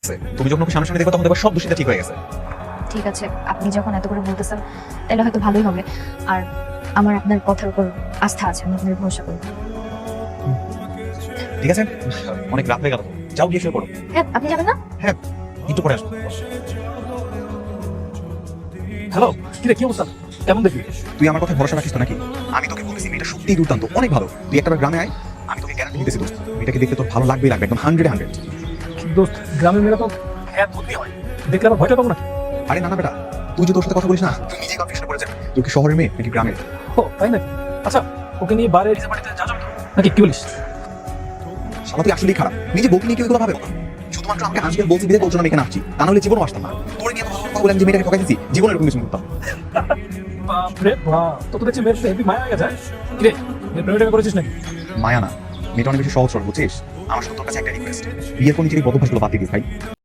লাগছে। তুমি যখন ওকে সামনাসামনি দেখবে তখন দেখবে সব দোষীটা ঠিক হয়ে গেছে। ঠিক আছে, আপনি যখন এত করে বলতেছেন তাহলে হয়তো ভালোই হবে। আর আমার আপনার কথার উপর আস্থা আছে, আমি আপনার ভরসা করি। ঠিক আছে, অনেক রাত হয়ে গেল, যাও গিয়ে শুয়ে পড়ো। হ্যাঁ, আপনি যাবেন না? হ্যাঁ, একটু পরে আসবো। হ্যালো, কিরে কি অবস্থা? কেমন দেখবি? তুই আমার কথা ভরসা রাখিস তো নাকি? আমি তোকে বলতেছি মেয়েটা সত্যিই দুর্দান্ত, অনেক ভালো। তুই একটা গ্রামে আয়, আমি তোকে গ্যারান্টি দিতেছি দোস্ত, মেয়েটাকে দেখতে তোর ভালো লাগবেই লাগবে, একদম 100-100। দোস্ত, গ্রামের মেয়েরা তো হ্যাঁ বদলি হয়, দেখলে আবার ভয়টা পাবো নাকি? আরে না না বেটা, তুই যে তোর সাথে কথা বলিস না, তুই নিজে কনফিউশন করে যাবি তুই কি শহরের মেয়ে নাকি গ্রামের। ও তাই নাকি? আচ্ছা, ওকে নিয়ে বাইরে রিজা বাড়িতে যা যাবে নাকি, কি বলিস? শালা তুই আসলেই খারাপ, নিজে বউকে নিয়ে কেউ এগুলো ভাবে না। শুধুমাত্র আমাকে আজকে বলছি বিদে বলছো না আমি এখানে আসছি, তা নাহলে জীবনও আসতাম না। তোর নিয়ে কথা বলে আমি যে মেয়েটাকে ঠকাই দিচ্ছি, জীবনে এরকম কিছু করতাম। বাপরে বাপ, তো তো দেখছি মেয়ের হেভি মায়া হয়ে যায়। কিরে, প্রেমে করেছিস নাকি? মায়া না, মেয়েটা অনেক বেশি সহজ সরল, বুঝছিস? আমার শুধু তোর কাছে একটা রিকোয়েস্ট, বিয়ের পর নিজের এই বদভ্যাসগুলো বাদ দিয়ে দিস ভাই।